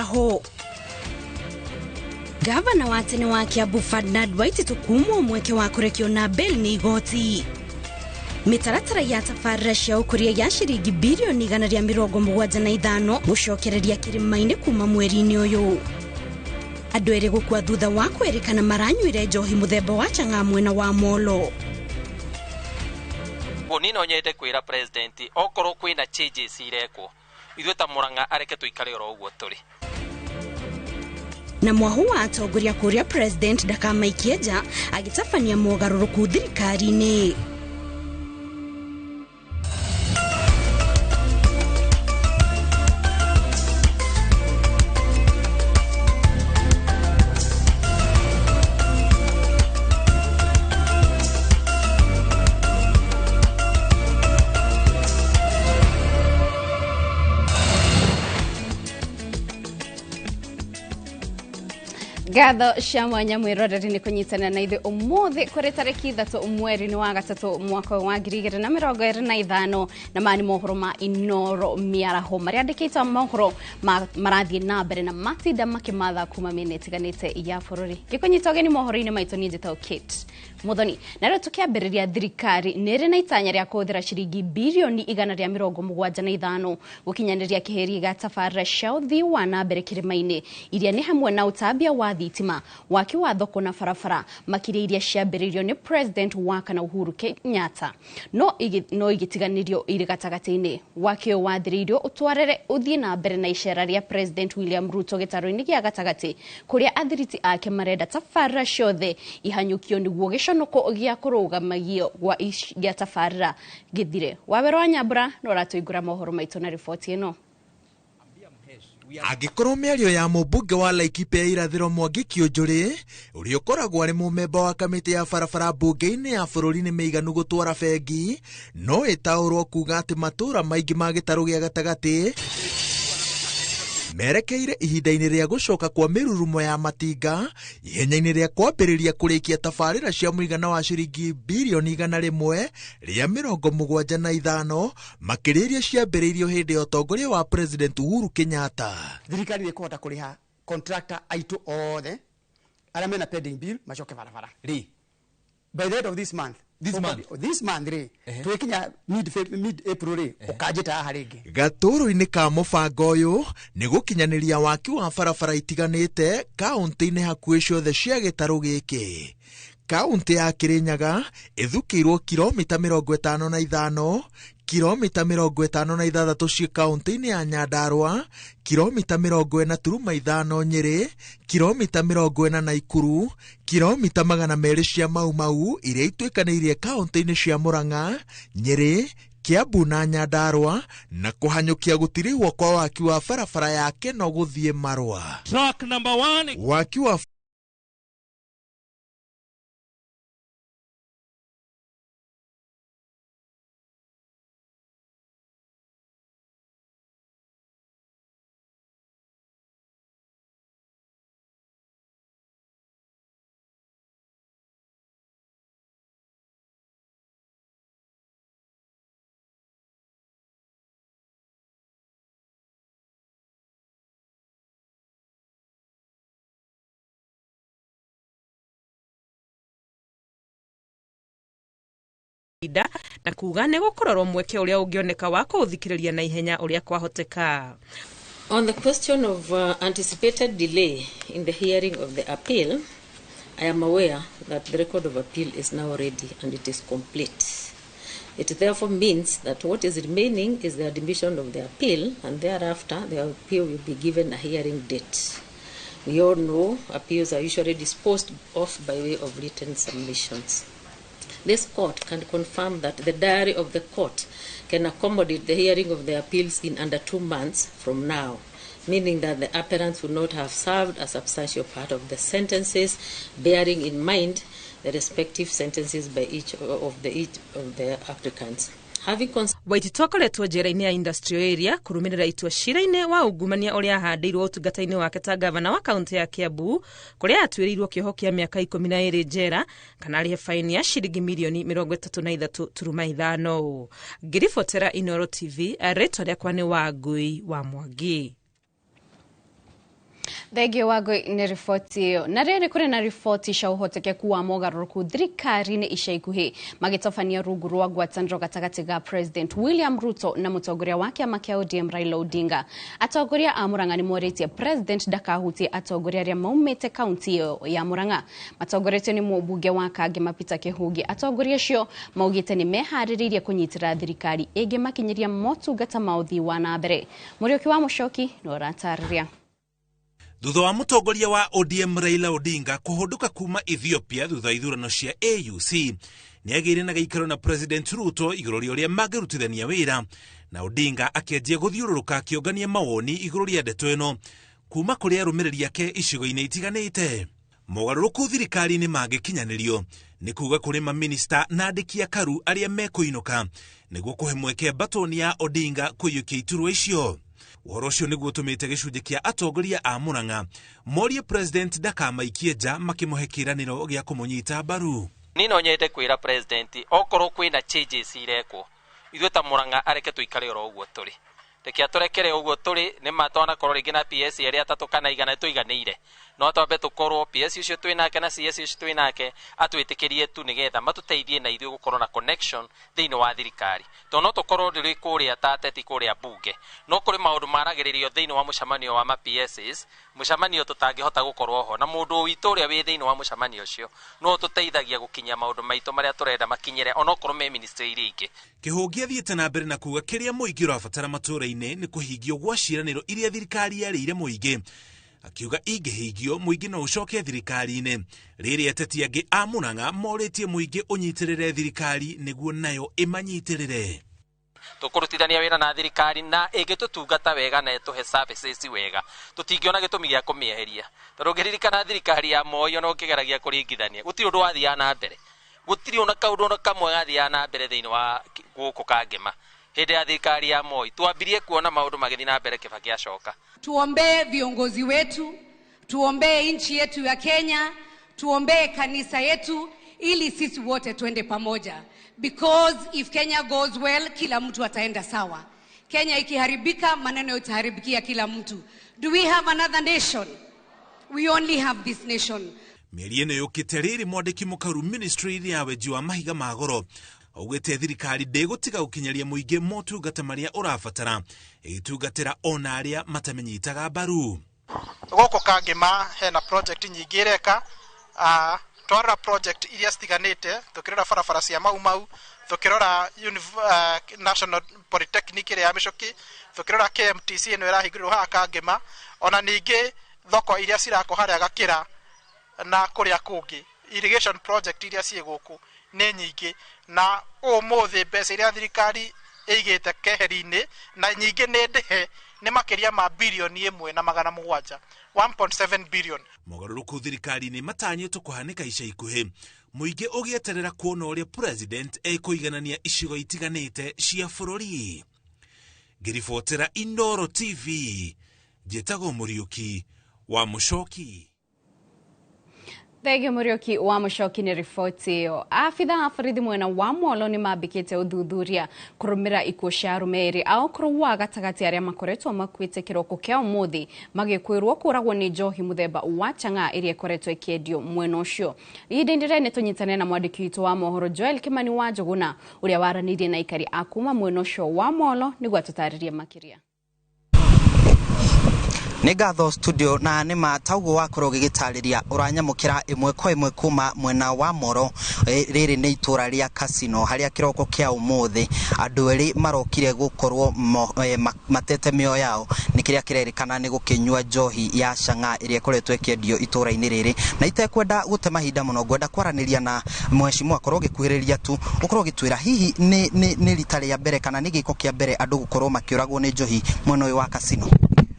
ho. Gavana wa tene wa Kiambu Ferdinand Waititu kumwo mweke wa kurekio na bill ni igoti. Mitaratara ya tafarira cia ukuria ya shiringi bilioni 175 gucokereria kirimaine kuma mweri-ini uyu. Andu eri gukua thutha wa kwerikana maranyuire njohi muthemba wa chang'a mwena wa Molo. Nino nyende kwira president okoro kwina changes ireko ithuĩ ta Murang'a areke tuikare oro uguo turi. Na mwahu wa atongoria kuria president ndakamaikie nja agitabania mogaruruku thirikari-ini. Gatho cia mwanya mwiroreri ni kunyitana na ithe umuthi kuri tariki 3 mweri wa gatatu mwaka wa 2025 na mani mohoro ma Inoro miaraho maria ndikita mohoro marathie na mbere na matinda makimatha kuma minute ganite ya bururi gikunyita geni mohoro-ini maitu ni njita Kate Muthoni na ro tukiambiriria thirikari niri na itanya ria kuthira shiringi bilioni 175 gukinyaniria kiheri ga tafarira cia uthii wa na mbere kirimaini iria ni hamwe na utambia wa thitima waki wa thoko na farafara makiria iria ciambiririo ni president wa kana Uhuru Kenyatta no igitiganirio iri gatagati-ini waki wathiririo utwarere uthii na mbere na icera ria president William Ruto gitaro-ini gia gatagati kuria athiriti ake marenda tafarira ciothe ihanyukio niguo giconoko gia kurugamagio gwa gia tafarira githire. Wabero Nyambura no ratuigura mohoro maitu na ripoti ino. Agikorwo mĩario ya mũmbunge wa Laikipia irathĩro Mwangi Kĩũnjũrĩ ũrĩa ũkoragwo arĩ mũmemba wa kamĩtĩ ya barabara mbunge-inĩ ya bũrũri nĩ mĩiganu gũtwara bengi no ĩtaũrwo kuga atĩ matũũra maingĩ ma gĩtarũ gĩa gatagatĩ merekeire ihinda-inĩ rĩa gũcoka kwa mĩrurumo ya matinga ihenya-inĩ rĩa kwambĩrĩria kũrĩkia tabarĩra cia mũigana wa ciringi bilioni 175 makĩria iria ciambĩrĩirio hĩndĩ ya ũtongoria wa president Uhuru Kenyatta. Thirikari nĩ kũhota kũrĩha contractor aitũ othe arĩa mena pending bill macoke barabara by the end of this month. This month tukinya mid April ukajita haringi. Gatũrũ-inĩ ka mũbango ũyũ nĩ gũkinyanĩria waki wa barabara itiganĩte kaunti-inĩ hakuhĩ ciothe cia gĩtarũ gĩkĩ. Kaunti ya Kirinyaga ithukĩirwo kilomita 55, kilomita 56 ciĩ kaunti-inĩ ya Nyandarua, kilomita 40.5 Nyeri, kilomita 40 Naikuru, kilomita 200 cia Mau iria ituĩkanĩirie kaunti-inĩ cia Murang'a, Nyeri, Kiambu na Nyandarua na kuhanyukia gũtirĩhwo kwa waki wa barabara yake no gũthiĩ Marua. Track number 1 waki wa na kuga nĩ gũkororwo mweke ũrĩa ũngĩoneka wa kũthikĩrĩria na ihenya ũrĩa kwahoteka. On the question of anticipated delay in the hearing of the appeal, I am aware that the record of appeal is now ready and it is complete. It therefore means that what is remaining is the admission of the appeal, and thereafter the appeal will be given a hearing date. We all know appeals are usually disposed of by way of written submissions. This court can confirm that the diary of the court can accommodate the hearing of the appeals in under 2 months from now, meaning that the appellants will not have served a substantial part of the sentences, bearing in mind the respective sentences by each of the applicants. Waititu akoretwo njera-inĩ ya industrial area kũrũmĩrĩra itua cira-inĩ wa ungumania ũrĩa ahandĩirwo ũtungata-inĩ wake ta gavana wa kaunti ya Kiambu, kũrĩa atuĩrĩirwo kĩoho kĩa mĩaka 12 njera kana arĩhe faini ya shiringi milioni 33.5. Ngĩribotera Inoro TV, rĩtwa rĩakwa nĩ Wangui wa Mwangi. Thegi wago ni rifoti na rĩrĩ kũrĩ na rifoti cia ũhotekeku wa mogarũrũku thirikari-inĩ ica ikuhĩ magĩtabania rungu rwa ngwatanĩro gatagatĩ ga President William Ruto na mũtongoria wa kĩama kĩa ODM Raila Odinga. Atongoria a Murang'a nĩ morĩtie President ndakahutie atongoria arĩa maumĩte kaunti ĩyo ya Murang'a. Matongoretio nĩ mũmbunge wa Kangema Peter Kĩhũngi. Atongoria acio maugĩte nĩ meharĩrĩirie kũnyitĩra thirikari ĩngĩ makinyĩria motungata ma ũthii wa na mbere. Mũriũki wa Mũchoki nĩ ũratarĩria. Thutha wa mũtongoria wa ODM Raila Odinga kũhũndũka kuma Ethiopia thutha ithurano cia AUC, nĩagĩire na gĩikaro na President Ruto igũrũ rĩa ũrĩa mangĩrutithania wĩra, na Odinga akĩanjia gũthiũrũrũka akĩongania mawoni igũrũ rĩa ndeto ĩno kuma kũrĩ arũmĩrĩri ake icigo-inĩ itiganĩte. Mogarũrũku thirikari-inĩ mangĩkinyanĩrio nĩ kuga kũrĩ maminista na andĩki a karu arĩa mekũinũka nĩguo kũhe mweke batoni ya Odinga kũiyũkia iturwa icio. Ũhoro ũcio nĩguo ũtũmĩte gĩcunjĩ kĩa atongoria a Murang'a morie President ndakamaikie nja makĩmũhe kĩĩranĩro gĩa kũmũnyita mbaru. Niĩ no nyende kwĩra President okorwo kwĩna changes irekwo ithuĩ ta Murang'a areke tũikare oro ũguo tũrĩ. Reke atũrekere ũguo tũrĩ nĩ matwana korwo rĩngĩ na PS ĩrĩa atatũ kana igana tũiganĩire. No twambe tũkorwo PS ucio twĩnake na CS ucio twĩnake atwĩtĩkĩrie tu nĩgetha matũteithie na ithuĩ gũkorwo na connection thĩinĩ wa thirikari. To no tũkorwo rĩrĩ kũrĩa ta ateti kũrĩa bunge. No kũrĩ maũndũ maragĩrĩrio thĩinĩ wa mũcemanio wa PSs, mũcemanio tũtangĩhota gũkorwo ho na mũndũ witũ ũrĩa wĩ thĩinĩ wa mũcemanio ũcio no tũteithagia gũkinyia maũndũ maitũ marĩa tũrenda makinyĩre ona okorwo me ministry iria ingĩ. Kĩhũngi athiĩte na mbere na kuga kĩrĩa mũingĩ ũrabatara matũũra-inĩ nĩ kũhingio gwa ciĩranĩro iria thirikari yarĩire mũingĩ. Akiuga ingĩhingio mũingĩ no ũcoke thirikari-inĩ. Rĩrĩ ateti angĩ a Murang'a morĩtie mũingĩ ũnyitĩrĩre thirikari nĩguo nayo ĩmanyitĩrĩre. Tũkũrutithania wĩra na thirikari na ĩngĩtũtungata wega na ĩtũhe services wega tũtingĩona gĩtũmi gĩa kũmĩeheria. Tondũ ũngĩririkana thirikari ya Moi ona ũkĩgeragia kũringithania gũtirĩ ũndũ wathiaga na mbere. Gũtirĩ ona kaũndũ ona kamwe gathiaga na mbere thĩinĩ wa gũkũ Kangema. Hĩndĩ ya thirikari ya Moi twambirie kuona maũndũ magĩthiĩ na mbere Kibaki acoka. Tuombee viongozi wetu, tuombee nchi yetu ya Kenya, tuombee kanisa yetu ili sisi wote tuende pamoja. Because if Kenya goes well, kila mtu ataenda sawa. Kenya ikiharibika, maneno itaharibikia kila mtu. Do we have another nation? We only have this nation. Mĩeri ĩno yũkĩte rĩrĩ mwandĩki mũkaru ministry ya wenji wa mahiga ma goro augĩte thirikari ndĩgũtiga gũkinyaria mũingĩ motungata marĩa ũrabatara ĩgĩtungatĩra ona arĩa matamenyitaga mbaru. Gũkũ Kangema hena project nyingĩ ireka, twara project iria citiganĩte, tũkĩrora barabara cia mau, tũkĩrora National Polytechnic ĩrĩa ya Mĩcoki, tũkĩrora KMTC ĩno ĩrahingũrĩrwo haha Kangema, ona ningĩ thoko iria cirako harĩa Gakĩra na kũrĩa kũngĩ. Irrigation project iria ciĩ gũkũ nĩ nyingĩ na ũmũthĩ mbeca iria thirikari ĩigĩte keheri-inĩ na nyingĩ nĩ ndĩhe nĩ makĩria ma bilioni 1.7 1.7 billion. Mogarũrũku thirikari-inĩ matanyĩtwo kũhanĩka ica ikuhĩ, mũingĩ ũgĩeterera kuona ũrĩa President ekũiganania icigo itiganĩte cia bũrũri. Ngĩribotera Inooro TV, njĩtagwo Mũriũki wa Mũchoki. Thegi Mũriũki wa Mũchoki nĩ riboti ĩyo. Abitha a borithi mwena wa Molo nĩ mambĩkĩte ũthuthuria kũrũmĩra ikuũ cia arũme erĩ a ũkũrũ wa gatagatĩ arĩa makoretwo makuĩte kĩroko kĩa ũmũthĩ magĩkwĩrwo kũragwo nĩ njohi mũthemba wa chang'aa ĩrĩa ĩkoretwo ĩkĩendio mwena ũcio. Ihinda-inĩ rĩrĩ nĩ tũnyitane na mwandĩki witũ wa mohoro Joel Kimani wa Njũgũna ũrĩa waranĩirie na aikari a kuma mwena ũcio wa Molo nĩguo atũtarĩrie makĩria. Nĩ ngatho studio na nĩ mataugo wakorwo gĩgĩtarĩria ũranyamũkĩra ĩmwe kwa ĩmwe kuma mwena wa Moro. Rĩrĩ nĩ itũra rĩa Casino harĩa kĩroko kĩa ũmũthĩ andũ erĩ marokire gũkorwo matete mĩoyo yao nĩ kĩrĩa kĩrerĩkana nĩ gũkĩnyua njohi ya chang'aa ĩrĩa ĩkoretwo ĩkĩendio itũra-inĩ rĩrĩ. Na itekwenda gũte mahinda mũno, ngwenda kwaranĩria na mheshimiwa akorwo gĩkuhĩrĩria tu ũkorwo gĩtwĩra hihi nĩ rita rĩa mbere kana nĩ gĩko kĩa mbere andũ gũkorwo makĩũragwo nĩ njohi mwena ũyũ wa Casino.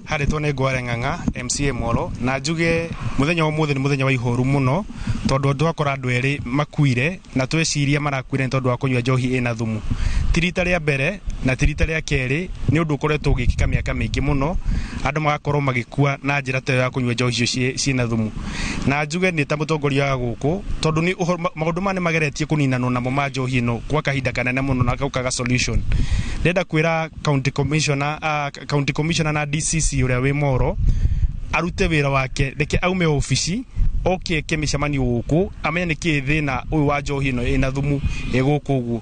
Harĩtwo nĩ Ngware Ng'ang'a MCA Molo na njuge mũthenya wa ũmũthĩ nĩ mũthenya wa ihoru mũno tondũ twakora andũ erĩ makuire na tweciria marakuire nĩ tondũ wa kũnyua njohi ĩna thumu. Ti rita rĩa mbere na ti rita rĩa kerĩ, nĩ ũndũ ũkoretwo ũgĩkĩka mĩaka mĩingĩ mũno andũ magakorwo magĩkua na njĩra ta ya kũnyua njohi icio ciĩna thumu. Na njuge nĩ ta mũtongoria wa gũkũ tondũ nĩ maũndũ maya nĩ mageretie kũninanwo namo ma njohi ĩno kwa kahinda kanene mũno na gaukaga solution. Ndenda kwĩra county commissioner na DCC ũrĩa wĩ Moro arute wira wake reke aume ofici oke kemicamani guku amenye niki thina uyu wa njohi no ina thumu eguku uguo.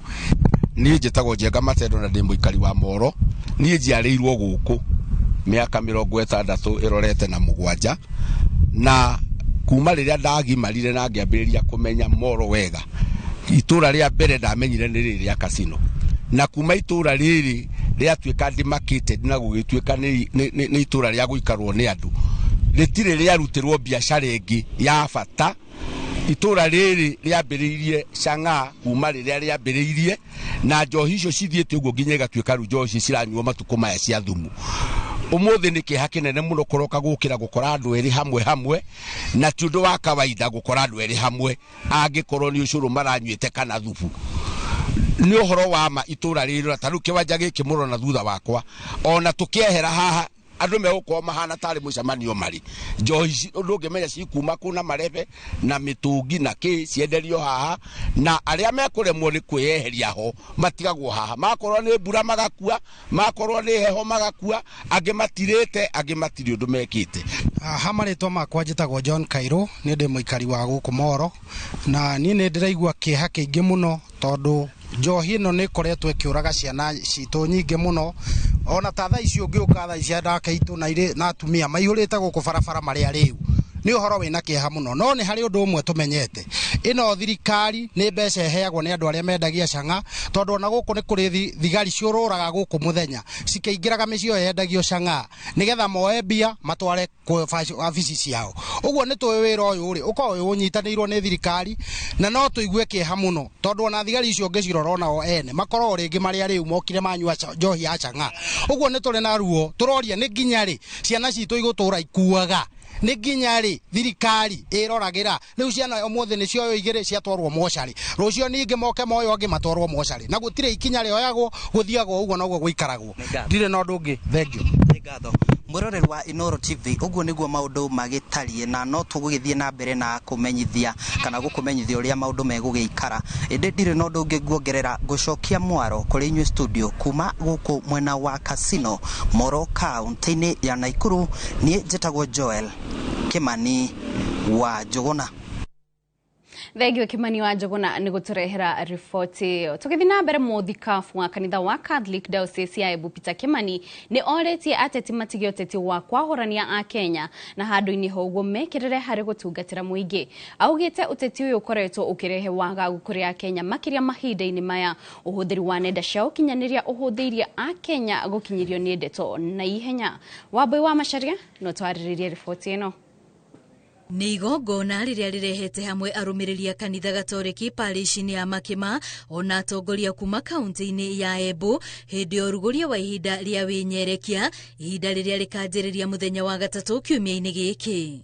Ni njitagwo Njenga Matendo na ndi muikari wa Moro. Ni njiarĩirwo guku miaka 60 irorete na mugwanja, na kuma riria ndagimarire na ngiambiriria kumenya Moro wega. Itura ria mbere ndamenyire ni riri ria Casino, na kuma itura riri ria tuika demarcated na gugituika ni itura ria guikarwo ni andu ritire ria rutirwo biashara ingi ya bata. Itura riri riambiririe Chang'a kuma riria riambiririe, na njohi icio cithiete uguo nginya igatuika njohi ciranyuo matuko maya cia thumu. Umuthi ni kiha kinene muno kuroka gukira gukora andu eri hamwe na ti undu wa kawaida gukora andu eri hamwe angikorwo ni ucuru maranyuite kana thubu. Ni uhoro wa ma itura riri taru kiwanja giki murona thutha wakwa ona tukiehera haha andu megukoma mahana tari mucemanio mari njohi ndungimenya cikuma kuna marebe na mitungi na ki cienderio haha, na aria mekuremwo ni kweyeheria ho matigagwo haha. Makorwo ni mbura magakua, makorwo ni heho magakua, angi matirite, angi matiri undu mekite. Hamaritwa makwa njitagwo John Kairo, ni ndi muikari wa guku Moro, na ni ndiraigua kiha kiingi muno tondu njohi ino ni koretwo ikiuraga ciana citu nyingi muno. Ona ta thaa icio ngiuka thaa ici ndaka itu na atumia maihurite guku barabara maria riu ni uhoro wina kiha muno. No ni hari undu umwe tumenyete, ino thirikari ni mbeca heagwo ni andu aria mendagia Chang'a, tondu ona guku ni kuri thigari ciururaga guku muthenya cikeingiraga micio yendagio Chang'a nigetha moe mbia matware wabici ciao. Uguo ni tuwe wira uyu ri uko unyitanirwo ni thirikari, na no tuigue kiha muno tondu ona thigari icio ngicirora onao ene makorwo ringi maria riu mokire manyua njohi ya Chang'a. Uguo ni turi na ruo turoria ni nginya ri ciana citu igutura ikuaga, ni nginya ri thirikari iroragira riu ciana umuthi ni cio igire ciatwarwo mochari, rucio ningi moke moyo angi matwarwo mochari, na gutire ikinya rioyagwo guthiagwo uguo noguo guikaragwo. Ndire no ndungi. Thank you. Ngatho mwiroreri wa Inoro TV. Uguo niguo maundu magitarie, na no tugugithie na mbere na kumenyithia kana gukumenyithia uria maundu megugiikara. Indi ndire no ndungi guongerera gucokia mwaro kuri inyu studio kuma guku mwena wa Casino Moro kaunti-ini ya Naikuru. Ni njitagwo Joel Kimani wa Njuguna. Thegio Kimani wa Njuguna ni guturehera riboti. Tukithi na mbere muthikafu wa kanitha wa Catholic Diocese ya Embu Peter Kimani ni oretie ateti matigio teti wa kwahorania a Kenya na handu-ini hoguo mekirire hari gutungatira muingi. Augite uteti uyu ukoretwo ukirehe wagagu kuri a Kenya makiria mahinda-ini maya. Uhuthiri wa nenda cia ukinyaniria uhuthirie a Kenya gukinyirio ni ndeto na ihenya. Waboi wa Macharia no twariririe riboti ino. Ni igongona riria rirehete hamwe arumiriria kanitha Gatoreki parish-ini ya Makima ona atongoria kuma kaunti-ini ya Embu hindi oruguria wa ihinda ria winyerekia, ihinda riria rikanjiriria muthenya wa gatatu kiumia-ini giki.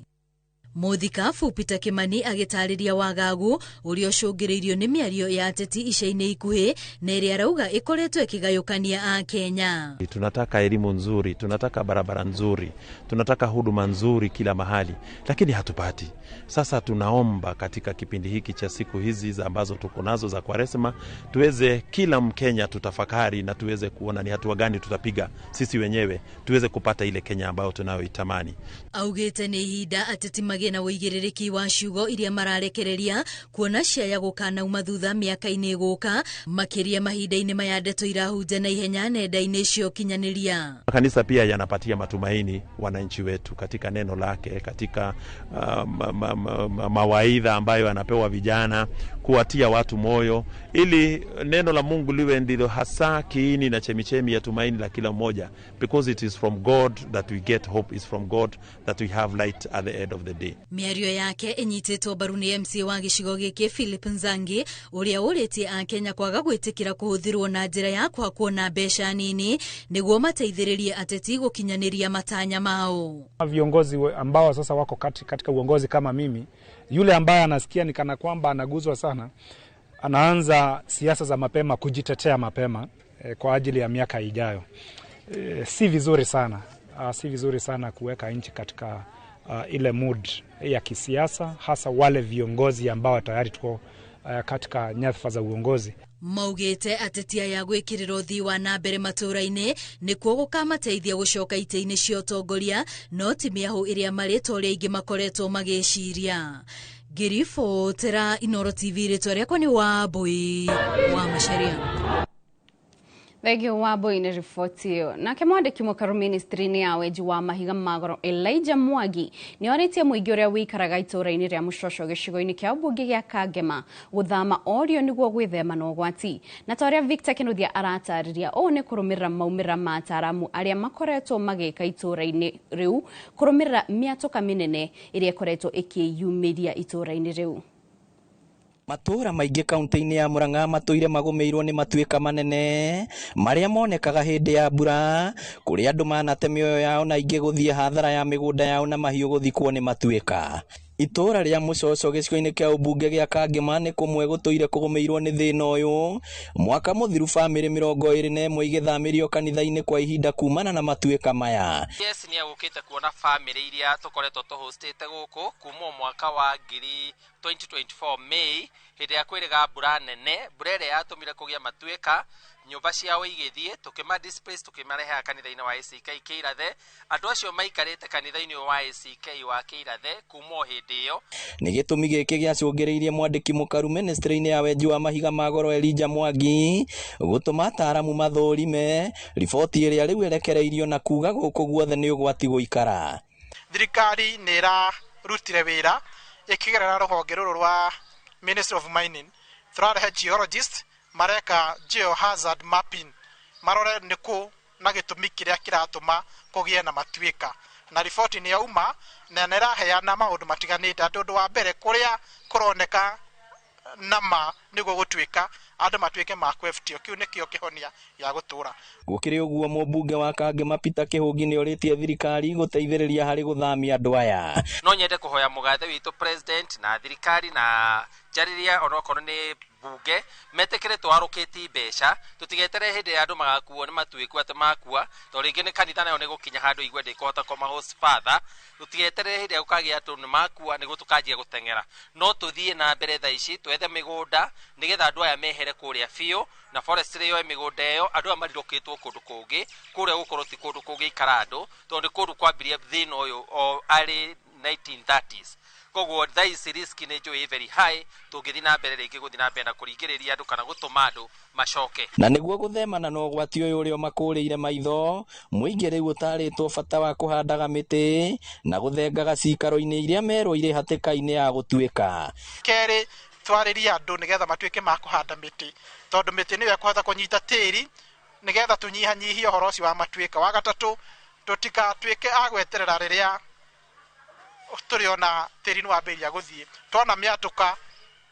Muthikafu Peter Kimani agitariria wagagu uria ucungiriirio ni miario ya ateti ica-ini ikuhi na iria arauga ikoretwo ikigayukania a Kenya. Tunataka elimu nzuri, tunataka barabara nzuri, tunataka huduma nzuri kila mahali, lakini hatupati. Sasa tunaomba katika kipindi hiki cha siku hizi ambazo tuko nazo za Kwaresma, tuweze kila Mkenya tutafakari na tuweze kuona ni hatua gani tutapiga sisi wenyewe tuweze kupata ile Kenya ambayo tunayoitamani. Augite ni ihinda ateti na uigiririki wa ciugo iria mararekereria kuona ciaya gukana umathutha miaka-ini iguka makiria mahinda-ini maya ndeto irahunja na ihenya nenda-ini cio kinyaniria. Kanisa pia yanapatia matumaini wananchi wetu katika neno lake, katika mawaidha ambayo anapewa vijana kuwatia watu moyo, ili neno la Mungu liwe ndilo hasa kiini na chemichemi ya tumaini la kila mmoja, because it is from God that we get hope, is from God that we have light at the end of the day. Miario yake inyititwo mbaru ni MC wa gicigo giki Philip Nzangi uria uritie a Kenya kwaga gwitikira kuhuthirwo na njira ya kuona mbeca nini niguo mateithiririe ateti gukinyaniria matanya mao. Viongozi ambao sasa wako katika uongozi kama mimi, yule ambaye anasikia ni kana kwamba anaguzwa sana, anaanza siasa za mapema, kujitetea mapema kwa ajili ya miaka ijayo. Si vizuri sana, si vizuri sana kuweka nchi katika ile mood ya kisiasa, hasa wale viongozi ambao tayari tuko katika nyadhifa za uongozi. maugite ateti aya gwikirira uthii wa nambere matura-ini nikuo gukamateithia gucoka ite-ini cia utongoria no ti miahu iria marĩtwa ũrĩa ingĩ makoretwo magĩciria. Ngĩribotera Inooro TV, rĩtwa rĩakwa nĩ Wambui wa Macharia. Thegio Wambui nĩ riboti ĩyo. Nake mwandĩki mũkaru ministry-inĩ ya wenji wa mahiga magoro Elijah Mwangi nĩ orĩtie mũingĩ ũrĩa wĩikaraga itũũra-inĩ rĩa Mũcoco gĩcigo-inĩ kĩa ũmbunge gĩa Kangema gũthama orio nĩguo gwĩthema na ũgwati. Na ta ũrĩa Victor Kinuthia aratarĩria, ũũ nĩ kũrũmĩrĩra maumĩrĩra ma ataaramu arĩa makoretwo magĩka itũũra-inĩ rĩu kũrũmĩrĩra mĩatũka mĩnene ĩrĩa ĩkoretwo ĩkĩyumĩria itũũra-inĩ rĩu. Matura maingĩ kaunti-inĩ ya Murang'a matũire magũmĩirwo nĩ matuĩka manene marĩa monekaga hĩndĩ ya mbura, kũrĩa andũ manate mĩoyo yao na ingĩ gũthiĩ hathara ya mĩgũnda yao na mahiũ gũthikwo nĩ matuĩka. Itũũra rĩa Mũcoco gĩcigo-inĩ kĩa ũmbunge gĩa Kangema nĩ kũmwe gũtũire kũgũmĩirwo nĩ thĩna ũyũ, mwaka mũthiru bamĩrĩ 21 igĩthamĩrio kanitha-inĩ kwa ihinda kumana na matuĩka maya. Yes, nĩ agũkĩte kuona bamĩrĩ iria tũkoretwo tũhostĩte gũkũ kuma mwaka wa 2024 May, hĩndĩ ya kwĩrĩga mbura nene, mbura ĩrĩa yatũmire kũgĩa matuĩka, nyũmba ciao igĩthiĩ, tũkĩma displace, tũkĩmarehe kanitha-inĩ wa ACK Kĩirathe. Andũ acio maikarĩte kanitha-inĩ wa ACK wa Kĩirathe kuma hĩndĩ ĩyo. Nĩ gĩtũmi gĩkĩ gĩacũngĩrĩirie mwandĩki mũkaru ministry-inĩ ya wenji wa mahiga magoro Elijah Mwangi gũtũma ataaramu mathũrime riboti ĩrĩa rĩu ĩrekereirio na kuga gũkũ guothe nĩ ũgwati gũikara. Thirikari nĩ ĩrarutire wĩra ĩkĩgerera rũhonge rũrũ rwa Ministry of Mining. Tũrarehe geologist mareka geohazard mapping, marore nĩkũ na gĩtũmi kĩrĩa kĩratũma kũgĩe na matuĩka, na riboti nĩ yauma na nĩ ĩraheana maũndũ matiganĩte. Ũndũ wa mbere kũrĩa kũroneka nama nĩguo gũtuĩka andũ matuĩke ma kweftio, kĩu nĩkĩo kĩhonia ya gũtũra. Gũkĩrĩ ũguo mũmbunge wa Kangema Peter Kĩhũngi nĩ orĩtie thirikari gũteithĩrĩria harĩ gũthamia andũ aya. No nyende kũhoya mũgathe witũ president na thirikari na jarĩria onokorwo nĩ bunge metĩkĩre twarũkĩti mbeca, tũtigetere hĩndĩ ya andũ magakuo nĩ matuĩku atĩ makua, to rĩngĩ nĩ kanitha nayo nĩ gũkinya handũ igwe ndĩkũhota kũmahost father, tũtigetere hĩndĩ ya gũkagĩa atũ nĩ makua nĩguo tũkanjia gũteng'era. No tũthiĩ na mbere thaa ici twethe mĩgũnda nĩgetha andũ aya mehere kũrĩa biũ na forestry yoe mĩgũnda ĩyo, andũ aya marirũkĩtwo kũndũ kũngĩ kũrĩa gũkorwo ti kũndũ kũngĩ ikara andũ, tondũ kũndũ kwambirie thĩna ũyũ o arĩ 1930s. Koguo thaa ici risk nĩ njũĩ very high, tũngĩthiĩ na mbere rĩngĩ gũthiĩ na mbere na kũringĩrĩria andũ kana gũtũma andũ macoke. Na nĩguo gũthemana na ũgwati ũyũ ũrĩa makũrĩire maitho, mũingĩ rĩu ũtarĩtwo bata wa kũhandaga mĩtĩ na gũthengaga cikaro-inĩ iria merwo irĩ hatĩka-inĩ ya gũtuĩka. Kerĩ, twarĩria andũ nĩgetha matuĩke ma kũhanda mĩtĩ, tondũ mĩtĩ nĩyo ĩkũhota kũnyita tĩri nĩgetha tũnyihanyihie ũhoro ũcio wa matuĩka. Wa gatatũ, tũtigatuĩke a gweterera rĩrĩa tũrĩona tĩri nĩ wambĩrĩria gũthiĩ. Twona mĩatũka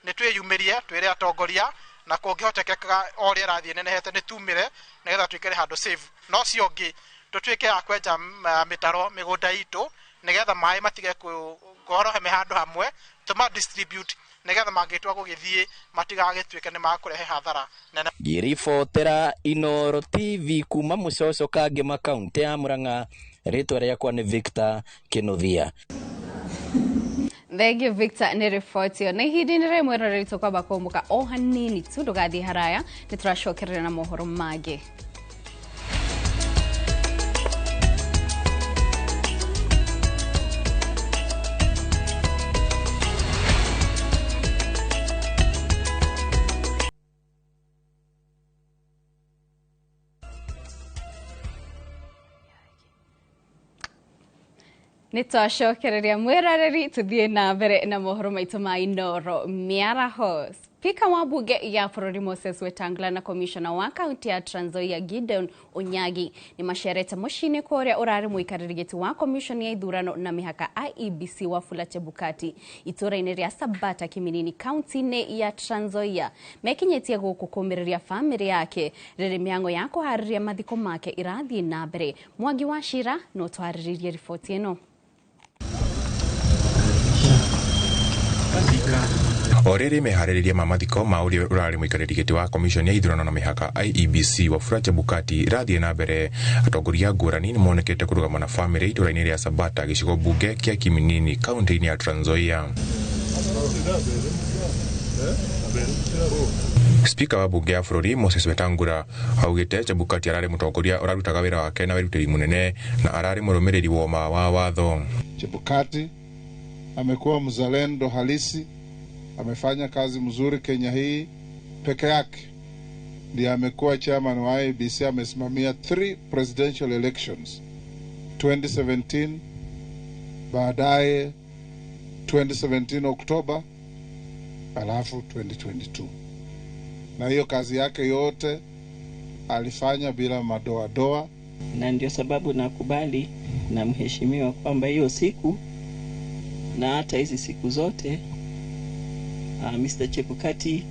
nĩ twĩyumĩrie twĩre atongoria, na kũngĩhotekeka o rĩera rathiĩ nenehete nĩ tumĩre nĩgetha tuĩkĩre handũ safe. No cio ngĩ tũtuĩke a kwenja mĩtaro mĩgũnda itũ nĩgetha maĩ matige kũhorohe handũ hamwe, tũma distribute nĩgetha mangĩtua gũgĩthiĩ matigagĩtuĩke nĩ makũrehe hathara nene. Ngĩribotera Inooro TV kuma Mũcoco Kangema kaunti ya Murang'a, rĩtwa rĩakwa nĩ Victor Kinuthia. Thegio Victor nĩ riboti ĩyo. Na ihinda-inĩ rĩmwe rĩrĩ kwamba kũmũka o hanini tu, ndũgathiĩ haraya, nĩ tũracokerera na mohoro mangĩ. Nitwacokereria mwĩroreri tuthiĩ na mbere na mohoro maitũ ma Inooro mĩaraho. Spika wa bunge ya bũrũri Moses Wetangula na komishona wa kaunti ya Trans Nzoia Gideon Onyagi nĩ macerete mũciĩ-inĩ kũrĩa ũrarĩ mũikarĩri gĩtĩ wa komishoni ya ithurano na mĩhaka IEBC Wafula Chebukati itũũra-inĩ rĩa Sabata Kiminini kaunti-inĩ ya Trans Nzoia. Mekinyĩtie gũkũ kũmĩrĩria bamĩrĩ yake rĩrĩ mĩhang'o ya kũharĩria mathiko make irathiĩ na mbere. Mwangi wa Shira no twarĩrĩrie riboti ĩno. Orĩrĩ meharĩrĩria ma mathiko ma ũrĩa ũrarĩ mũikarĩri gĩtĩ wa komishoni ya ithurano na mĩhaka IEBC Wafula Chebukati irathiĩ na mbere, atongoria ngũrani nĩ monekete kũrũgama na bamĩrĩ itũũra-inĩ rĩa Sabata gĩcigo mbunge kĩa Kiminini kaunti-inĩ ya Trans Nzoia. Spika wa bunge ya bũrũri Moses Wetangula augĩte Chebukati ararĩ mũtongoria ũrarutaga wĩra wake na wĩrutĩri mũnene na ararĩ mũrũmĩrĩri wa watho. Chebukati amekuwa mzalendo halisi, amefanya kazi mzuri Kenya hii peke yake. Ndiye amekuwa chairman wa IEBC, amesimamia 3 presidential elections, 2017, baadaye 2017 Oktoba, alafu 2022. Na hiyo kazi yake yote alifanya bila madoadoa, na ndio sababu nakubali na mheshimiwa kwamba hiyo siku na hata hizi siku zote Mr. Chebukati,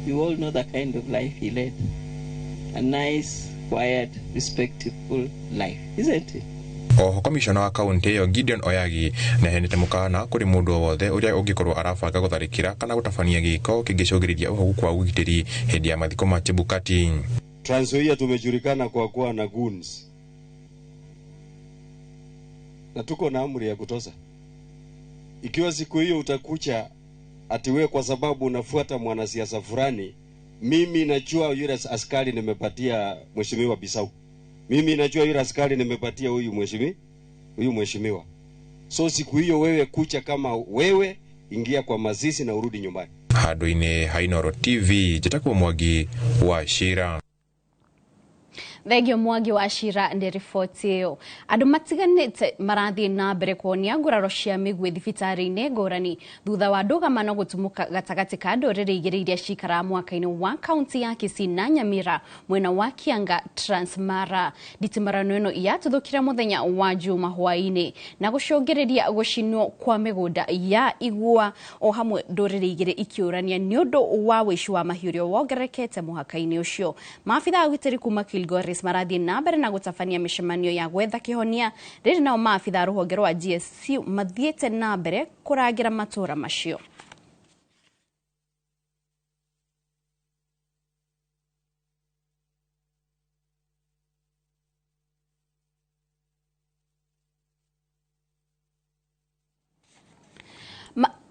you all know the kind of life he led. A nice, quiet, respectful life, isn't it? Oho komishona wa kaunti yo Gideon Oyagi nehenete mukana kuri mundu wothe uria ungikorwo arabanga gutharikira kana gutafania giko kingicogiriria uhogu kwa ugitiri hindi ya mathiko ma Chebukati. Trans Nzoia tumejulikana kwa kuwa na goons, na tuko na amri ya kutoza. Ikiwa siku hiyo utakucha atiwe kwa sababu unafuata mwanasiasa fulani, mimi najua yule askari nimepatia mheshimiwa Bisau, mimi najua yule askari nimepatia huyu mheshimiwa. So siku hiyo wewe kucha kama wewe, ingia kwa mazishi na urudi nyumbani. Handũ-inĩ ha Inooro TV, Njĩtagwo Mwangi wa Shira. Thegio Mwangi wa Shira ndi riboti iyo. Andu matiganite marathie na mbere kuonia nguraro cia migwi thibitari-ini ngurani thutha wa ndũgamano gũtumuka gatagati ka ndũrĩrĩ igĩrĩ iria cikara mwaka-inĩ wa kaunti ya Kisii na Nyamira mwena wa Kianga Transmara. Nditimarano ĩno yatuthũkire muthenya wa Juma hwaĩ-inĩ na gũcũngĩrĩria gũcinwo kwa mĩgũnda ya igua o hamwe ndũrĩrĩ igĩrĩ ikiũrania nĩ ũndũ wa wĩici wa mahiũ ũrĩa wongererekete mũhaka-inĩ ũcio. Maabitha a ũgitĩri kuma Kilgoris marathie na mbere na gũtabania mĩcemanio ya gwetha kĩhonia rĩrĩ nao maabitha rũhonge rwa GSU mathiĩte na mbere kũrangĩra matũra macio.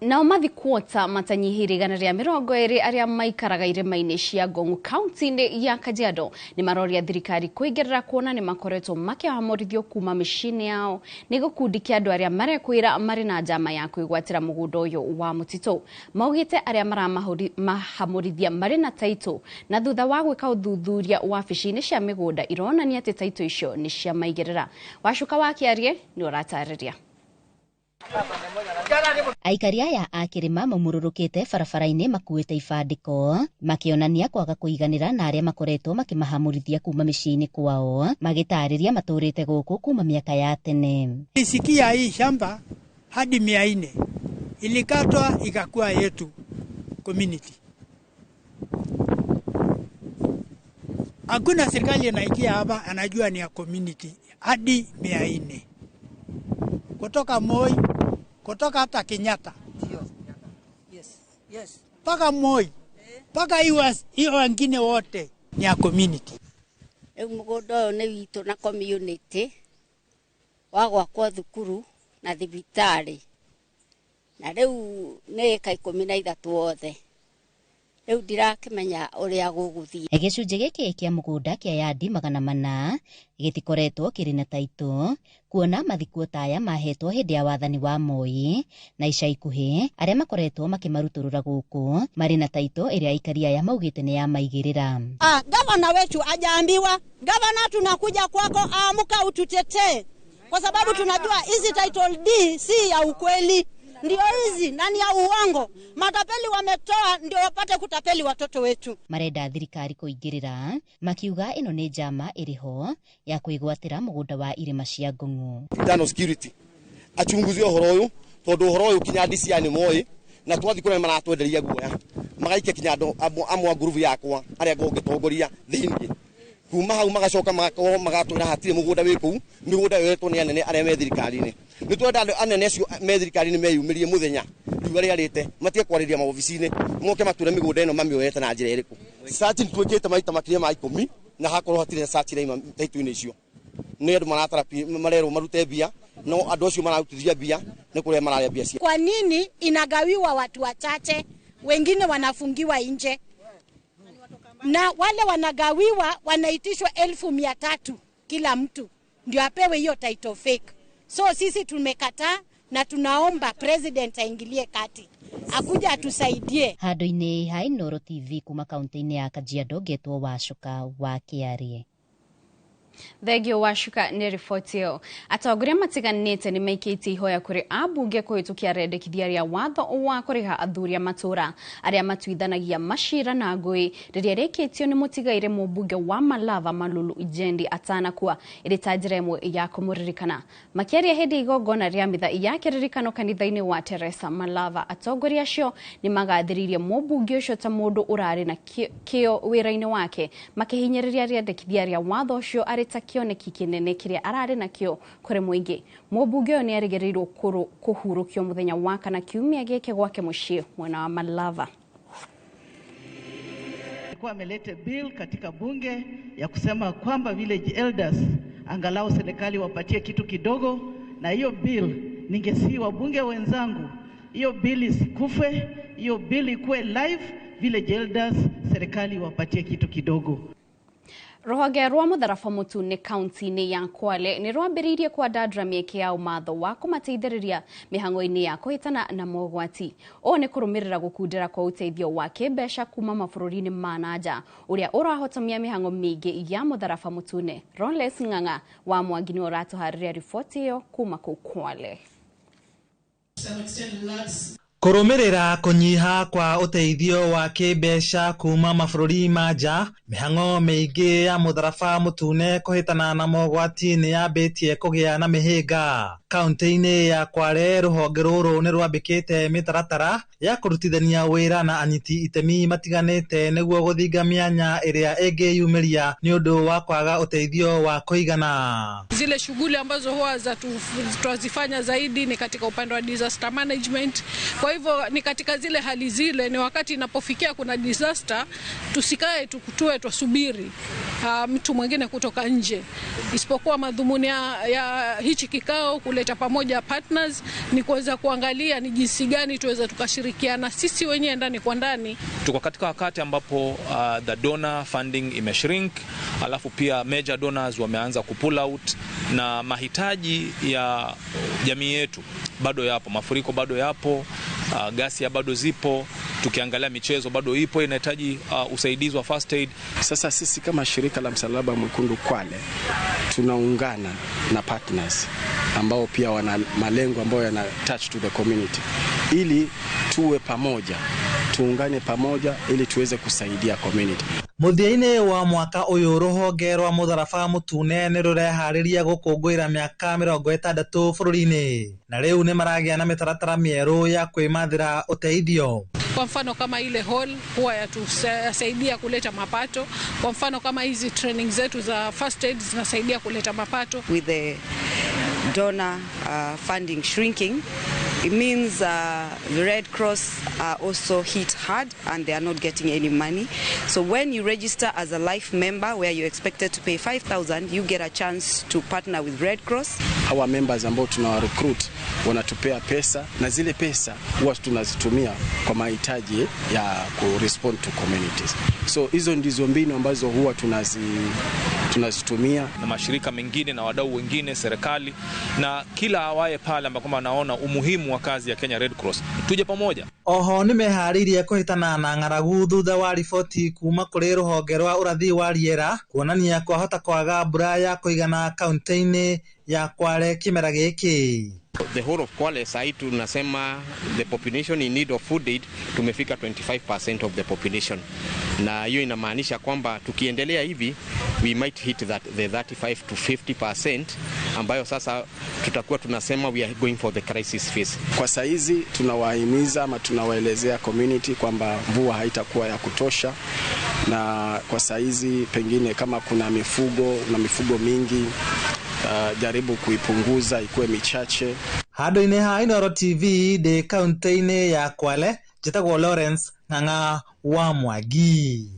Nao mathikuota matanyihiri gana rĩa 20 arĩa maikaraga irĩma-inĩ cia Ngong kaunti-inĩ ya Kajiado nĩ maroria thirikari kũingĩrĩra kuona nĩ makoretwo makĩhamũrithio kuma mĩciĩ-inĩ yao nĩ gĩkundi kĩa andũ arĩa marekwĩra marĩ na njama ya kwĩgwatĩra mũgũnda ũyũ wa mũtitũ. Maugĩte arĩa maramahamũrithia marĩ na taitũ na thutha wa gwĩka ũthuthuria wabici-inĩ cia mĩgũnda ironania atĩ taitũ icio nĩ cia maigĩrĩra. Wacuka wa Kĩarie nĩ ũratarĩria. Aikari aya a kĩrĩma maumũrũrũkĩte barabara-inĩ makuĩte ibandĩko makĩonania kwaga kũiganĩra na arĩa makoretwo makimahamũrithia kuma mĩciĩ-inĩ kwao magĩtarĩria matũrĩte gũkũ kuma mĩaka ya tene. Isikia hii shamba hadi 400 ilikatwa ikakuwa yetu community. Hakuna serikali inaingia hapa anajua ni ya community hadi 400. Kutoka Moi, kutoka hata Kenyatta. Yes. Paka Moi. Paka hiyo wengine wote ni ya community. Mgodo ne wito na community. Wagwa kwa thukuru na thibitari. Na rĩu nĩ ka 13 wothe. Rĩu ndirakĩmenya ũrĩa gũgũthiĩ. Gĩcunjĩ gĩkĩ kĩa mũgũnda kĩa yadi 400 gĩtikoretwo kĩrĩ na taitũ kuona mathiko taya mahetwo hĩndĩ ya wathani wa Moi na ica ikuhĩ arĩa makoretwo makimarutũrũra gũkũ marĩ na taitũ ĩrĩa aikari aya maugĩte nĩ ya maigĩrĩra. Gavana wetu ajaambiwa, gavana tunakuja kwako, amuka ututetee, kwa sababu tunajua hizi title D si ya ukweli, ndio hizi nani ya uongo. Matapeli wametoa ndio wapate kutapeli watoto wetu. Marenda thirikari kũingĩrĩra makiuga ĩno nĩ njama ĩrĩho ya kwĩgwatĩra mũgũnda wa irĩma cia Ngong. Internal security achunguzie ũhoro ũyũ tondũ ũhoro ũyũ kinya DCI nĩ moĩ na twathi kũrĩa maratwenderia guoya magaikia kinya andũ amwe group yakwa arĩa ngongĩtongoria thĩinĩ kuma hau magacoka magatwĩra hatirĩ mũgũnda wĩ kũu, mĩgũnda yoetwo nĩ anene arĩa me thirikari-inĩ. Nĩ twenda andũ anene acio me thirikari-inĩ meyumĩrie mũthenya riũa rĩarĩte matige kwarĩria maobici-inĩ moke matũre mĩgũnda ĩno mamĩoete na njĩra ĩrĩkũ. Search twĩkĩte maita makĩria ma 10 na hakorwo hatirĩ na search ĩraima taitũ-inĩ icio. Nĩ andũ maratara marerwo marute mbia no andũ acio mararutithia mbia nĩ kũrĩa mararĩa mbia cia. Kwa nini inagawiwa watu wachache, wengine wanafungiwa nje? na wale wanagawiwa wanaitishwa 1,300 kila mtu ndio apewe hiyo title fake. So sisi tumekataa na tunaomba president aingilie kati, akuja atusaidie. Handu-ini ha Inooro TV kuma kaunti-ini ya Kajiado, Getwo Wacuka wa Kiarie. Thegio Wacuka nĩ riboti ĩyo. Atongoria matiganĩte nĩ maikĩtie ihoya kũrĩ ambunge kũhĩtũkia rendekithia rĩa watho wa kũrĩha athuri a matũra arĩa matuithanagia macira na ngũĩ rĩrĩa rĩkĩtio nĩ mũtigaire mũmbunge wa Malava Malulu Ijendi atanakua ĩrĩ ta njĩra ĩmwe ya kũmũririkana. Makĩaria hĩndĩ igongona rĩa mitha ya kĩririkano kanitha-inĩ wa Teresa Malava, atongoria acio nĩ magathĩrĩirie mũmbunge ũcio ta mũndũ ũrarĩ na kĩo wĩra-inĩ wake, makĩhinyĩrĩria rendekithia rĩa watho ũcio arĩ ta kĩoneki kĩnene kĩrĩa ararĩ nakĩo kũrĩ mũingĩ. Mũmbunge ũyũ nĩ arĩgĩrĩirwo kũhurũkio mũthenya wa kana kiumia gĩkĩ gwake mũciĩ mwena wa Malava. Alikuwa ameleta bill katika bunge ya kusema kwamba village elders angalau serikali wapatie kitu kidogo, na hiyo bill ningesi wabunge wenzangu, hiyo bill isikufe, hiyo bill ikuwe live, village elders serikali wapatie kitu kidogo. Rũhonge rwa mũtharaba mũtune kaunti-inĩ ya Kwale nĩ rwambĩrĩirie kwandandũra mĩeke ya ũmatho wa kũmateithĩrĩria mĩhang'o-inĩ ya kũhĩtana na mogwati. Ũũ nĩ kũrũmĩrĩra gũkundĩra kwa ũteithio wa kĩmbeca kuma mabũrũri-inĩ ma nanja ũrĩa ũrahotomia mĩhang'o mĩingĩ ya mũtharaba mũtune. Ronles Ng'ang'a wa Mwangi nĩ ũratũharĩria riboti ĩyo kuma kũu Kwale. Kũrũmĩrĩra kũnyiha kwa ũteithio wa kĩmbeca kuma mabũrũri ma nja, mĩhang'o mĩingĩ ya mũtharaba mũtune kũhĩtana na mogwati nĩ yambĩtie kũgĩa na mĩhĩnga. Kaunti-inĩ ya Kwale rũhonge rũrũ nĩ rwambĩkĩte mĩtaratara ya kũrutithania wĩra na anyiti itemi matiganĩte nĩguo gũthinga mĩanya ĩrĩa ĩngĩyumĩria nĩ ũndũ wa kwaga ũteithio wa kũigana. Zile shughuli ambazo huwa tunazifanya zaidi ni katika upande wa disaster management. Kwa hivyo ni katika zile hali zile, ni wakati inapofikia kuna disaster, tusikae tukutue tusubiri mtu mwingine kutoka nje. Isipokuwa madhumuni ya hichi kikao kuleta pamoja partners ni kuweza kuangalia ni jinsi gani tuweza tukashirikiana sisi wenyewe ndani kwa ndani. Tuko katika wakati ambapo the donor funding imeshrink, alafu pia major donors wameanza kupull out, na mahitaji ya jamii yetu bado yapo, mafuriko bado yapo, ghasia bado zipo, tukiangalia michezo bado ipo inahitaji usaidizi wa first aid. Sasa sisi kama shirika la Msalaba Mwekundu Kwale tunaungana na partners ambao pia wana malengo ambayo yana touch to the community, ili tuwe pamoja, tuungane pamoja ili tuweze kusaidia community. Mũthia-inĩ wa mwaka ũyũ rũhonge rwa mũtharaba mũtune nĩ rũreharĩria gũkũngũĩra mĩaka 60 bũrũri-inĩ, na rĩu nĩ maragĩa na mĩtaratara mĩerũ ya kwĩmathĩra ũteithio. Kwa mfano kama ile hall huwa yatusaidia kuleta mapato. Kwa mfano kama hizi training zetu za first aid zinasaidia kuleta mapato. With the donor funding shrinking, it means the Red Cross are also hit hard and they are not getting any money. So when you register as a life member where you're expected to pay 5,000, you get a chance to partner with Red Cross. Our members ambao tunawa recruit wanatupea pesa, na zile pesa huwa tunazitumia kwa mahitaji ya ku respond to communities. So hizo ndizo mbinu ambazo huwa tunazitumia na mashirika mengine na wadau wengine, serikali na kila awaye pale ambako wanaona umuhimu wa kazi ya Kenya Red Cross. Tuje pamoja. Oho nĩ meharĩirie kũhĩtana na ng'aragu thutha wa riboti kuma kũrĩ rũhonge rwa ũrathi wa rĩera kuonania kwahota kwaga mbura ya kũigana kaunti-inĩ ya Kwale kĩmera gĩkĩ. The whole of Kwale side tunasema the population in need of food aid tumefika 25% of the population, na hiyo inamaanisha kwamba tukiendelea hivi we might hit the 35 to 50% ambayo sasa tutakuwa tunasema we are going for the crisis phase. Kwa saizi tunawahimiza ama tunawaelezea community kwamba mvua haitakuwa ya kutosha, na kwa saizi pengine kama kuna mifugo mingi jaribu kuipunguza ikuwe michache. Handũ-inĩ ha Inooro TV de kaunti-inĩ ya Kwale, njĩtagwo Lawrence Ng'ang'a wa Mwangi.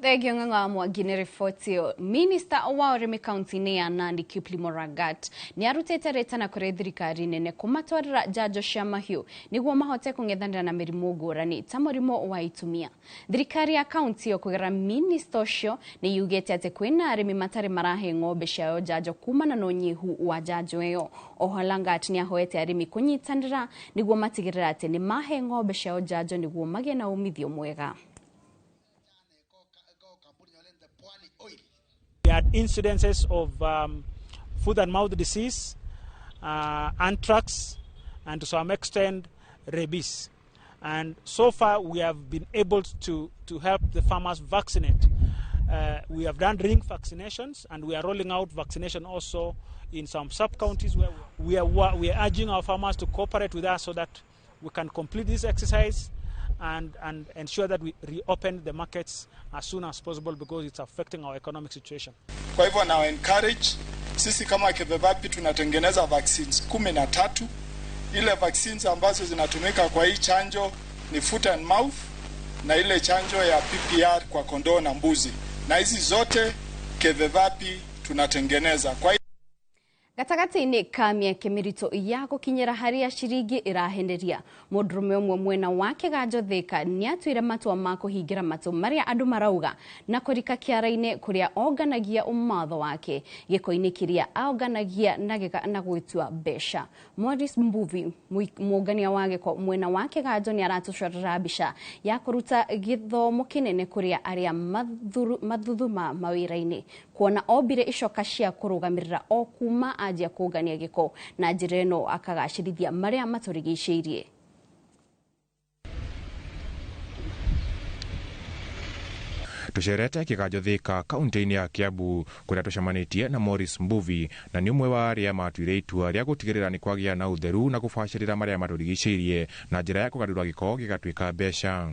Thegio ng'ang'a mwagine ribotio Minister wa Urimi County ya Nandi Kipli Moragat ni arutete retana kuri thirikari nene kumatwarira njanjo cia mahiu niguo mahote kung'ethanira na mirimu ngurani ta murimo wa itumia. Thirikari ya county okugera minister ucio ni yugete ati kwina arimi matari marahe ng'ombe ciao njanjo kumana na unyihu wa njanjo iyo. Ohalangat ni ahoete arimi kunyitanira niguo matigirira ati ni mahe ng'ombe ciao njanjo niguo magye na umithio mwega. We had incidences of foot and mouth disease, anthrax, and to some extent rabies. And so far we have been able to help the farmers vaccinate. We have done ring vaccinations, and we are rolling out vaccination also in some sub-counties where we are urging our farmers to cooperate with us so that we can complete this exercise and ensure that we reopen the markets as soon as possible because it's affecting our economic situation. Kwa hivyo na encourage sisi kama Kevevapi tunatengeneza vaccines 13. Ile vaccines ambazo zinatumika kwa hii chanjo ni foot and mouth na ile chanjo ya PPR kwa kondoo na mbuzi. Na hizi zote Kevevapi tunatengeneza. Kwa Gatagati-ini ka mieke mirito ya gukinyira haria ciringi irahenderia mundurume umwe mwena wake Ganjo Thika ni atwire matwa ma kuhingira matu maria andu marauga na kurika kiara-ini kuria oganagia umatho wake giko-ini kiria aoganagia na gwitua besha. Morris Mbuvi muungania wake kwa mwena wake Ganjo ni aratucwarira mbica ya kuruta githomo kinene kuria aria mathuthuma mawira-ini kuona obire icoka cia kurugamirira o kuma ajia kugania giko na njireno akagacirithia maria maturigiceirie. Tucerete Kiganjo Thika kaunti-ini ya Kiambu kuria tucemanitie na Morris Mbuvi na ni umwe wa aria matuire itua ria gutigirira ni kwagia na utheru na gubacirira maria maturigiceirie na njira ya kugarura giko gigatwika mbeca.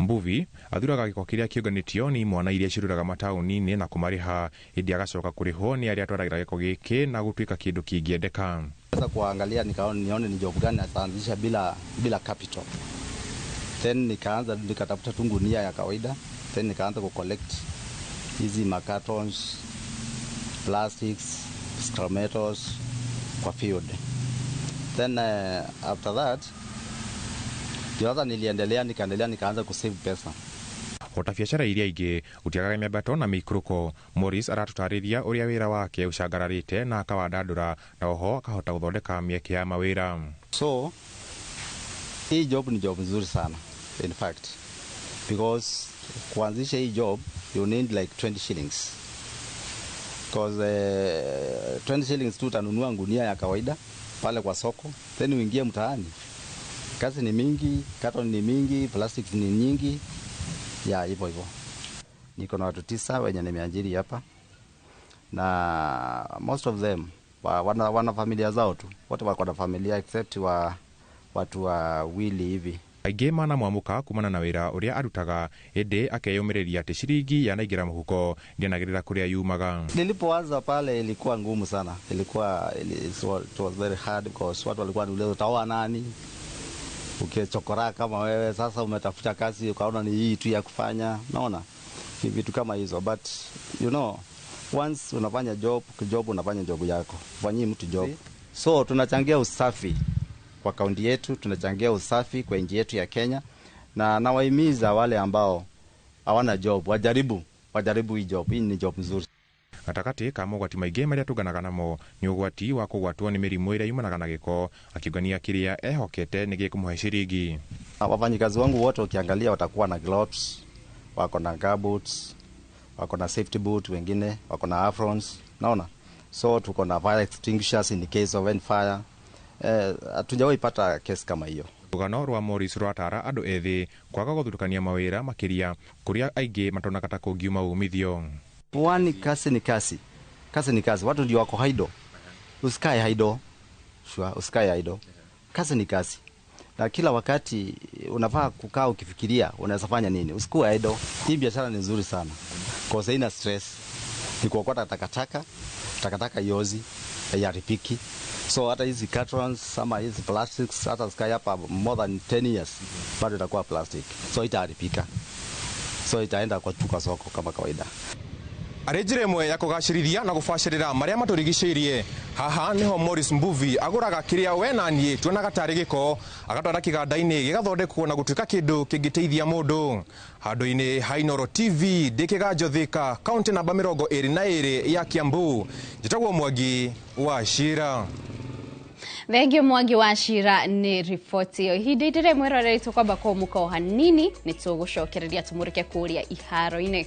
Mbuvi athuraga giko kiria kiunganitio ni imwana iria ciruraga matauni-ini na kumariha hindi agacoka kuriho ni aria atwaragira giko giki na gutwika kindu kingiendeka. Sasa kuangalia nione ni job gani ataanzisha bila capital. Then nikaanza nikatafuta tu gunia ya kawaida, then nikaanza ku collect hizi cartons, plastics, strometos kwa field. Then after that nikaanza kusave pesa. Ota biacara iria ingi utiagaga miambato na mikruko. Morris aratutariria uria wira wake ucangararite na akawandandura na oho akahota guthondeka mieke ya mawira. So hii job ni job nzuri sana in fact, because kuanzisha hii job you need like 20 shillings because 20 shillings tu utanunua gunia ya kawaida pale kwa soko, then uingie mtaani. Kazi ni mingi, carton ni mingi, plastic ni nyingi. Ya hivyo. Niko na watu 9 wenye nimeajiri hapa. Na most of them wana familia zao tu. Wote wako na familia except watu wawili hivi. Aingi mana mwamuka kumana na wira uria arutaga ende akeyumiriria ati ciringi yanaingira muhuko ndianagirira kuria yumaga. Nilipoanza pale ilikuwa ngumu sana. It was very hard because watu walikuwa wanauliza utaoa nani? Ukichokora kama wewe sasa umetafuta kazi ukaona ni hii tu ya kufanya, naona ni vitu kama hizo, but you know once unafanya job unafanya job yako, ufanyie mtu job. So tunachangia usafi kwa kaunti yetu, tunachangia usafi kwa nchi yetu ya Kenya, na nawahimiza wale ambao hawana job wajaribu hii job. Hii ni job nzuri. Gatakati ka mogwati maingi maria tuganaga namo ni ugwati wa kugwatwo ni mirimu iria yumanaga na giko, akiugania kiria ehokete ni gikumuhe ciringi. Wafanyikazi wangu wote ukiangalia watakuwa na gloves, wako na gumboots, wako na safety boot, wengine wako na aprons, naona. So tuko na fire extinguishers in case of any fire. Hatujawahi pata kesi kama hiyo. Rugano rwa Morris rwatara andu ethi kwaga guthurukania mawira makiria kuria aingi matonaga ta kungiuma umithio. Wani kasi ni kasi. Kasi ni kasi. Watu ndio wako idle. Usikae idle. Usikae idle. Kasi ni kasi. Na kila wakati unafaa kukaa ukifikiria unaweza fanya nini. Usikuwe idle. Hii biashara ni nzuri sana. Kwa sababu ina stress. Ni kuokota takataka yozi, yaripiki. So hata hizi cartons ama hizi plastics hata sky hapa more than 10 years bado itakuwa plastic, so itaharibika, so itaenda kwa soko kama kawaida. Arejire mwe ya kugacirithia na gubacirira maria maturigiceirie. Haha niho Morris Mbuvi aguraga kiria we na nie tuonaga tari giko agatwara kiganda-ini gigathondekwo na gutuika kindu kingiteithia mundu. Handu-ini ha Inooro TV ndikiganjo Thika, kaunti namba 22 ya Kiambu. Njitagwo Mwangi wa Shira. Thengio Mwangi wa Shira ni ripoti yo hindire mwiroreri tukwamba ko muko hanini nitugucokereria tumurike kuria iharo-ini.